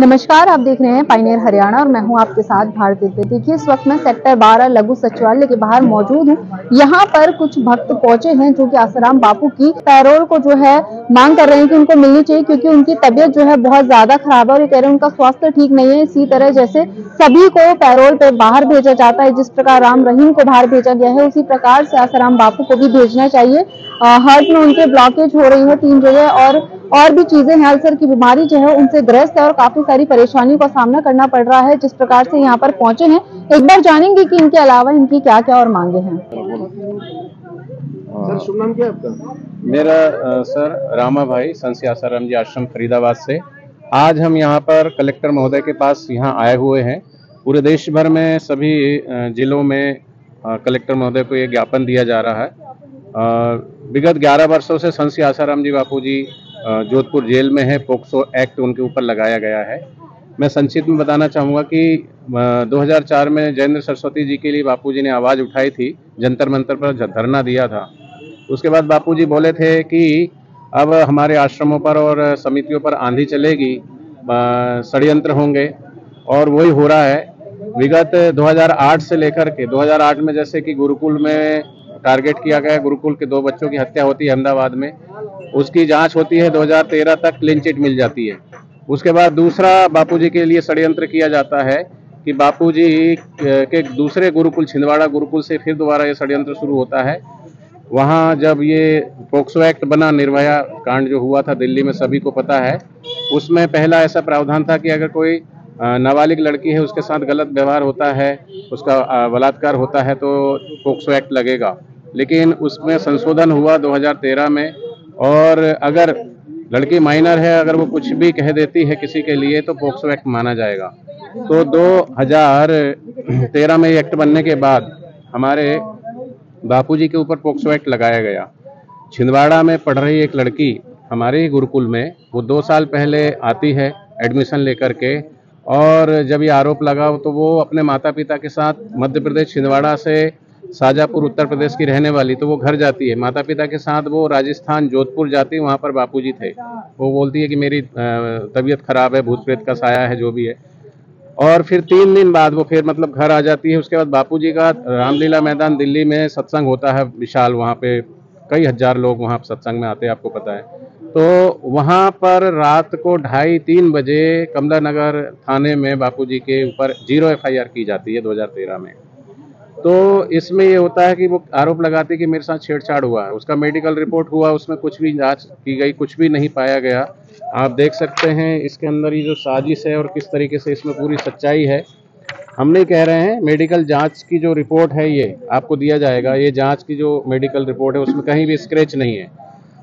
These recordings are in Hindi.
नमस्कार, आप देख रहे हैं पायनियर हरियाणा और मैं हूं आपके साथ भारती। देखिए, इस वक्त मैं सेक्टर 12 लघु सचिवालय के बाहर मौजूद हूं। यहां पर कुछ भक्त पहुंचे हैं जो कि आसाराम बापू की पैरोल को जो है मांग कर रहे हैं कि उनको मिलनी चाहिए, क्योंकि उनकी तबीयत जो है बहुत ज्यादा खराब है और ये कह रहे हैं उनका स्वास्थ्य ठीक नहीं है। इसी तरह जैसे सभी को पैरोल पे बाहर भेजा जाता है, जिस प्रकार राम रहीम को बाहर भेजा गया है, उसी प्रकार से आसाराम बापू को भी भेजना चाहिए। हार्ट में उनके ब्लॉकेज हो रही है 3 जगह और भी चीजें हैं। अल्सर की बीमारी जो है उनसे ग्रस्त है और काफी सारी परेशानियों का सामना करना पड़ रहा है। जिस प्रकार से यहाँ पर पहुंचे हैं, एक बार जानेंगे कि इनके अलावा इनकी क्या क्या और मांगे हैं। सर, शुभ नाम क्या है आपका? मेरा सर रामा भाई संत आसाराम जी आश्रम फरीदाबाद से। आज हम यहाँ पर कलेक्टर महोदय के पास यहाँ आए हुए हैं। पूरे देश भर में सभी जिलों में कलेक्टर महोदय को ये ज्ञापन दिया जा रहा है। विगत 11 वर्षों से संत आसाराम जी बापू जी जोधपुर जेल में है। पोक्सो एक्ट उनके ऊपर लगाया गया है। मैं संक्षिप्त में बताना चाहूँगा कि 2004 में जयेंद्र सरस्वती जी के लिए बापूजी ने आवाज़ उठाई थी, जंतर मंतर पर धरना दिया था। उसके बाद बापूजी बोले थे कि अब हमारे आश्रमों पर और समितियों पर आंधी चलेगी, षड्यंत्र होंगे, और वही हो रहा है। विगत 2008 से लेकर के 2008 में जैसे कि गुरुकुल में टारगेट किया गया, गुरुकुल के 2 बच्चों की हत्या होती है अहमदाबाद में, उसकी जांच होती है, 2013 तक क्लीन चिट मिल जाती है। उसके बाद दूसरा बापूजी के लिए षड्यंत्र किया जाता है कि बापूजी के दूसरे गुरुकुल छिंदवाड़ा गुरुकुल से फिर दोबारा ये षड्यंत्र शुरू होता है। वहाँ जब ये पोक्सो एक्ट बना, निर्भया कांड जो हुआ था दिल्ली में सभी को पता है, उसमें पहला ऐसा प्रावधान था कि अगर कोई नाबालिग लड़की है, उसके साथ गलत व्यवहार होता है, उसका बलात्कार होता है, तो पोक्सो एक्ट लगेगा। लेकिन उसमें संशोधन हुआ 2013 में, और अगर लड़की माइनर है, अगर वो कुछ भी कह देती है किसी के लिए, तो पोक्सो एक्ट माना जाएगा। तो 2013 में ये एक्ट बनने के बाद हमारे बापूजी के ऊपर पोक्सो एक्ट लगाया गया। छिंदवाड़ा में पढ़ रही एक लड़की हमारे ही गुरुकुल में, वो 2 साल पहले आती है एडमिशन लेकर के, और जब ये आरोप लगा तो वो अपने माता पिता के साथ मध्य प्रदेश छिंदवाड़ा से शाजापुर उत्तर प्रदेश की रहने वाली, तो वो घर जाती है माता पिता के साथ। वो राजस्थान जोधपुर जाती है, वहाँ पर बापूजी थे। वो बोलती है कि मेरी तबीयत खराब है, भूत प्रेत का साया है, जो भी है। और फिर 3 दिन बाद वो फिर मतलब घर आ जाती है। उसके बाद बापूजी का रामलीला मैदान दिल्ली में सत्संग होता है विशाल, वहाँ पे कई हजार लोग वहाँ सत्संग में आते हैं, आपको पता है। तो वहाँ पर रात को 2:30-3 बजे कमला नगर थाने में बापूजी के ऊपर 0 FIR की जाती है 2013 में। तो इसमें ये होता है कि वो आरोप लगाती है कि मेरे साथ छेड़छाड़ हुआ है। उसका मेडिकल रिपोर्ट हुआ, उसमें कुछ भी जांच की गई, कुछ भी नहीं पाया गया। आप देख सकते हैं इसके अंदर ये जो साजिश है और किस तरीके से इसमें पूरी सच्चाई है। हम नहीं कह रहे हैं, मेडिकल जांच की जो रिपोर्ट है ये आपको दिया जाएगा। ये जांच की जो मेडिकल रिपोर्ट है उसमें कहीं भी स्क्रैच नहीं है।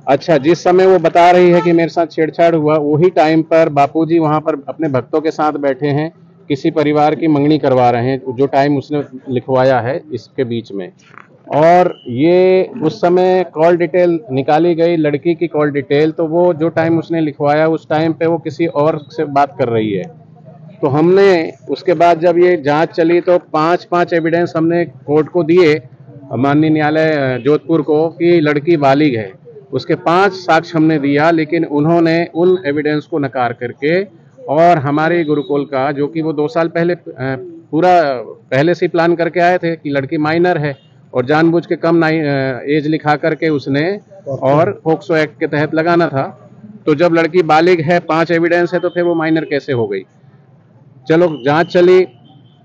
अच्छा, जिस समय वो बता रही है कि मेरे साथ छेड़छाड़ हुआ, वही टाइम पर बापूजी वहाँ पर अपने भक्तों के साथ बैठे हैं, किसी परिवार की मंगनी करवा रहे हैं, जो टाइम उसने लिखवाया है इसके बीच में। और ये उस समय कॉल डिटेल निकाली गई, लड़की की कॉल डिटेल, तो वो जो टाइम उसने लिखवाया उस टाइम पे वो किसी और से बात कर रही है। तो हमने उसके बाद जब ये जांच चली तो 5 एविडेंस हमने कोर्ट को दिए, माननीय न्यायालय जोधपुर को, कि लड़की बालिग है। उसके 5 साक्ष्य हमने दिया, लेकिन उन्होंने उन एविडेंस को नकार करके, और हमारे गुरुकुल का जो कि वो 2 साल पहले पूरा पहले से प्लान करके आए थे कि लड़की माइनर है, और जानबूझ के कम एज लिखा करके उसने, और पोक्सो एक्ट के तहत लगाना था। तो जब लड़की बालिग है, 5 एविडेंस है, तो फिर वो माइनर कैसे हो गई? चलो, जांच चली।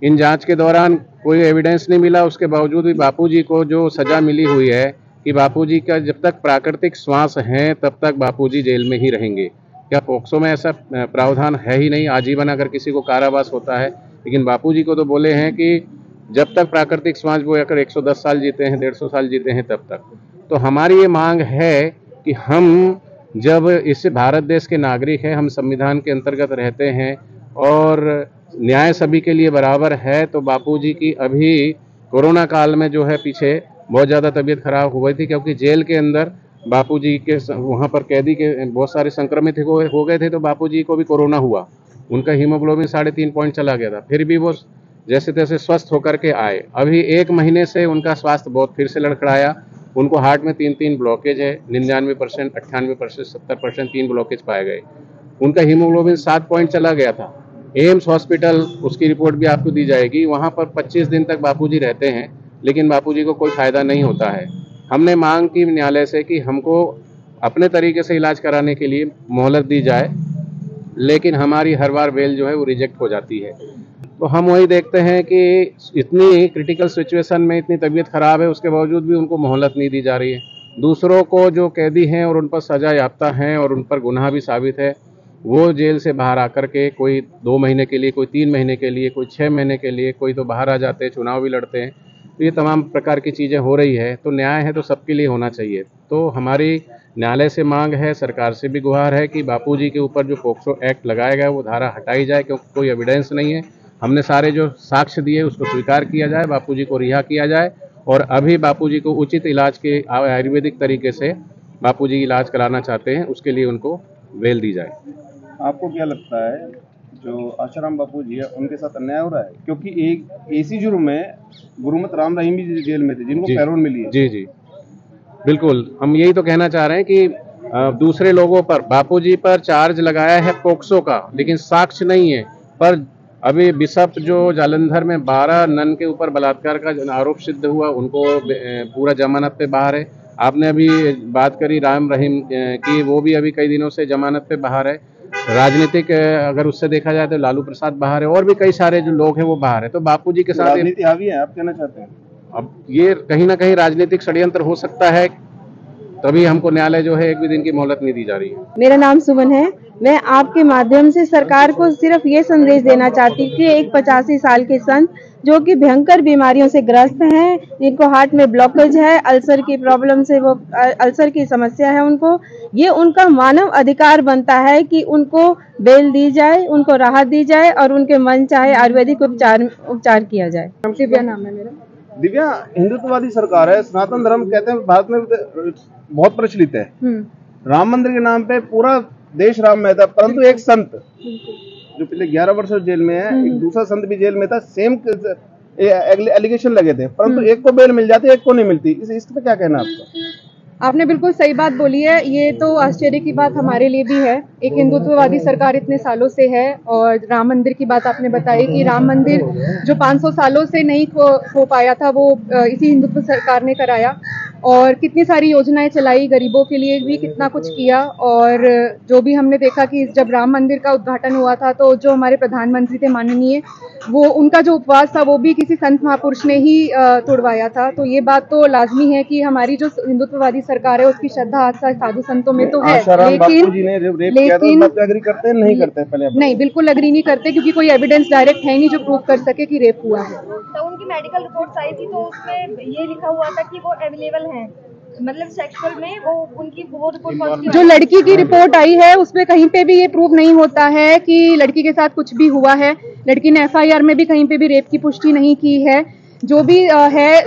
इन जांच के दौरान कोई एविडेंस नहीं मिला। उसके बावजूद भी बापूजी को जो सजा मिली हुई है कि बापूजी का जब तक प्राकृतिक श्वास है तब तक बापूजी जेल में ही रहेंगे। क्या पोक्सो में ऐसा प्रावधान है ही नहीं? आजीवन अगर किसी को कारावास होता है, लेकिन बापूजी को तो बोले हैं कि जब तक प्राकृतिक श्वास, वो अगर 110 साल जीते हैं, 150 साल जीते हैं, तब तक। तो हमारी ये मांग है कि हम जब इस भारत देश के नागरिक हैं, हम संविधान के अंतर्गत रहते हैं और न्याय सभी के लिए बराबर है, तो बापूजी की अभी कोरोना काल में जो है पीछे बहुत ज़्यादा तबीयत खराब हो गई थी, क्योंकि जेल के अंदर बापूजी के वहाँ पर कैदी के बहुत सारे संक्रमित हो गए थे, तो बापूजी को भी कोरोना हुआ। उनका हीमोग्लोबिन 3.5 पॉइंट चला गया था, फिर भी वो जैसे तैसे स्वस्थ होकर के आए। अभी 1 महीने से उनका स्वास्थ्य बहुत फिर से लड़खड़ाया। उनको हार्ट में 3 ब्लॉकेज है, 99%, 98%, 70% 3 ब्लॉकेज पाए गए। उनका हीमोग्लोबिन 7 पॉइंट चला गया था, एम्स हॉस्पिटल, उसकी रिपोर्ट भी आपको दी जाएगी। वहाँ पर 25 दिन तक बापूजी रहते हैं, लेकिन बापूजी को कोई फायदा नहीं होता है। हमने मांग की न्यायालय से कि हमको अपने तरीके से इलाज कराने के लिए मोहलत दी जाए, लेकिन हमारी हर बार बेल जो है वो रिजेक्ट हो जाती है। तो हम वही देखते हैं कि इतनी क्रिटिकल सिचुएशन में, इतनी तबीयत खराब है, उसके बावजूद भी उनको मोहलत नहीं दी जा रही है। दूसरों को जो कैदी हैं और उन पर सजा याफ्ता हैं और उन पर गुनाह भी साबित है, वो जेल से बाहर आकर के कोई 2 महीने के लिए, कोई 3 महीने के लिए, कोई 6 महीने के लिए, कोई तो बाहर आ जाते हैं, चुनाव भी लड़ते हैं। तो ये तमाम प्रकार की चीज़ें हो रही है। तो न्याय है तो सबके लिए होना चाहिए। तो हमारी न्यायालय से मांग है, सरकार से भी गुहार है कि बापूजी के ऊपर जो पोक्सो एक्ट लगाया गया है वो धारा हटाई जाए, क्योंकि कोई एविडेंस नहीं है। हमने सारे जो साक्ष्य दिए उसको स्वीकार किया जाए, बापूजी को रिहा किया जाए और अभी बापूजी को उचित इलाज के आयुर्वेदिक तरीके से बापूजी इलाज कराना चाहते हैं, उसके लिए उनको बेल दी जाए। आपको क्या लगता है जो आशाराम बापूजी है उनके साथ अन्याय हो रहा है? क्योंकि एक इसी जुर्म में गुरुमत राम रहीम भी जेल में थे, जिनको पैरोल मिली है। जी जी बिल्कुल, हम यही तो कहना चाह रहे हैं कि दूसरे लोगों पर, बापूजी पर चार्ज लगाया है पोक्सो का, लेकिन साक्ष्य नहीं है। पर अभी बिशप जो जालंधर में 12 नन के ऊपर बलात्कार का आरोप सिद्ध हुआ, उनको पूरा जमानत पे बाहर है। आपने अभी बात करी राम रहीम की, वो भी अभी कई दिनों से जमानत पे बाहर है। राजनीतिक अगर उससे देखा जाए तो लालू प्रसाद बाहर है और भी कई सारे जो लोग हैं वो बाहर है। तो बापूजी के साथ राजनीति हावी है, आप कहना चाहते हैं? अब ये कहीं ना कहीं राजनीतिक षड्यंत्र हो सकता है, तभी हमको न्यायालय जो है 1 भी दिन की मोहलत नहीं दी जा रही है। मेरा नाम सुमन है। मैं आपके माध्यम से सरकार को सिर्फ ये संदेश देना चाहती हूँ कि एक 85 साल के संत जो कि भयंकर बीमारियों से ग्रस्त हैं, जिनको हार्ट में ब्लॉकेज है, अल्सर की प्रॉब्लम से, वो अल्सर की समस्या है उनको, ये उनका मानव अधिकार बनता है कि उनको बेल दी जाए, उनको राहत दी जाए और उनके मन चाहे आयुर्वेदिक उपचार किया जाए। दिव्या नाम है मेरा। दिव्या, हिंदुत्ववादी सरकार है, सनातन धर्म कहते हैं भारत में बहुत प्रचलित है। राम मंदिर के नाम पे पूरा देश राम में था, परंतु एक संत जो पिछले 11 वर्षों जेल में है, एक दूसरा संत भी जेल में था, सेम एलिगेशन लगे थे, परंतु एक को बेल मिल जाती है, एक को नहीं मिलती। इस पे क्या कहना आपका? आपने बिल्कुल सही बात बोली है। ये तो आश्चर्य की बात हमारे लिए भी है। एक हिंदुत्ववादी सरकार इतने सालों से है और राम मंदिर की बात आपने बताई कि राम मंदिर जो 500 सालों से नहीं हो पाया था, वो इसी हिंदुत्व सरकार ने कराया और कितनी सारी योजनाएं चलाई, गरीबों के लिए भी कितना कुछ किया। और जो भी हमने देखा कि जब राम मंदिर का उद्घाटन हुआ था तो जो हमारे प्रधानमंत्री थे माननीय, वो उनका जो उपवास था वो भी किसी संत महापुरुष ने ही तोड़वाया था। तो ये बात तो लाजमी है कि हमारी जो हिंदुत्ववादी सरकार है उसकी श्रद्धा आस्था साधु संतों में तो है, लेकिन एग्री करते हैं नहीं करते? पहले नहीं, बिल्कुल एग्री नहीं करते, क्योंकि कोई एविडेंस डायरेक्ट है नहीं जो प्रूव कर सके कि रेप हुआ है। तो उनकी मेडिकल रिपोर्ट्स आई थी तो उसमें ये लिखा हुआ था कि वो अवेलेबल हैं, मतलब सेक्सुअल में वो उनकी वो रिपोर्ट पॉजिटिव। जो लड़की की रिपोर्ट आई है उसमें कहीं पे भी ये प्रूव नहीं होता है कि लड़की के साथ कुछ भी हुआ है। लड़की ने FIR में भी कहीं पे भी रेप की पुष्टि नहीं की है। जो भी है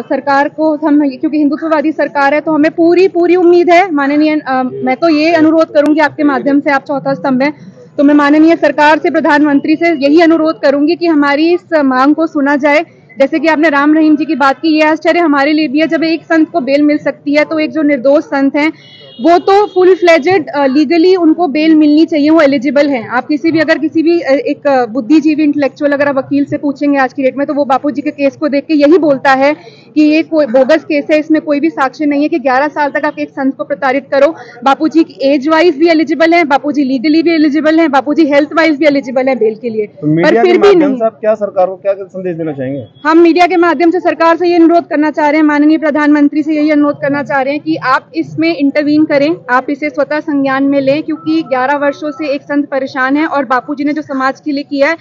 सरकार को, हम क्योंकि हिंदुत्ववादी सरकार है तो हमें पूरी उम्मीद है माननीय, मैं तो ये अनुरोध करूंगी आपके माध्यम से, आप चौथा स्तंभ है, तो मैं माननीय सरकार से, प्रधानमंत्री से यही अनुरोध करूंगी कि हमारी इस मांग को सुना जाए। जैसे कि आपने राम रहीम जी की बात की, ये आश्चर्य हमारे लिए भी है जब एक संत को बेल मिल सकती है, तो एक जो निर्दोष संत हैं वो तो फुल फ्लेजेड लीगली उनको बेल मिलनी चाहिए, वो एलिजिबल हैं। आप किसी भी अगर किसी भी एक बुद्धिजीवी इंटेलेक्चुअल अगर आप वकील से पूछेंगे आज की डेट में, तो वो बापूजी के केस को देख के यही बोलता है कि ये कोई बोगस केस है, इसमें कोई भी साक्ष्य नहीं है कि 11 साल तक आप एक संत को प्रताड़ित करो। बापूजी की एज वाइज भी एलिजिबल है, बापूजी लीगली भी एलिजिबल है, बापूजी हेल्थ वाइज भी एलिजिबल है बेल के लिए, पर फिर भी नहीं। आप क्या सरकार को क्या संदेश देना चाहेंगे? हम मीडिया के माध्यम से सरकार से ये अनुरोध करना चाह रहे हैं, माननीय प्रधानमंत्री से यही अनुरोध करना चाह रहे हैं कि आप इसमें इंटरवीन करें, आप इसे स्वतः संज्ञान में लें, क्योंकि 11 वर्षों से एक संत परेशान है और बापूजी ने जो समाज के लिए किया है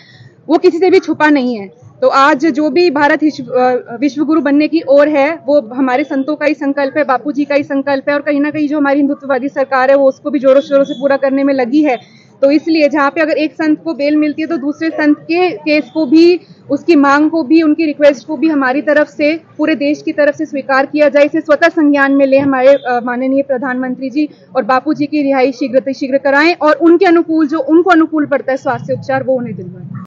वो किसी से भी छुपा नहीं है। तो आज जो भी भारत विश्व गुरु बनने की ओर है वो हमारे संतों का ही संकल्प है, बापूजी का ही संकल्प है, और कहीं ना कहीं जो हमारी हिंदुत्ववादी सरकार है वो उसको भी जोरों शोरों से पूरा करने में लगी है। तो इसलिए जहाँ पे अगर एक संत को बेल मिलती है तो दूसरे संत के केस को भी, उसकी मांग को भी, उनकी रिक्वेस्ट को भी हमारी तरफ से, पूरे देश की तरफ से स्वीकार किया जाए, इसे स्वतः संज्ञान में ले हमारे माननीय प्रधानमंत्री जी, और बापूजी की रिहाई शीघ्र कराएं और उनके अनुकूल जो उनको अनुकूल पड़ता है स्वास्थ्य उपचार वो उन्हें दिलवाएं।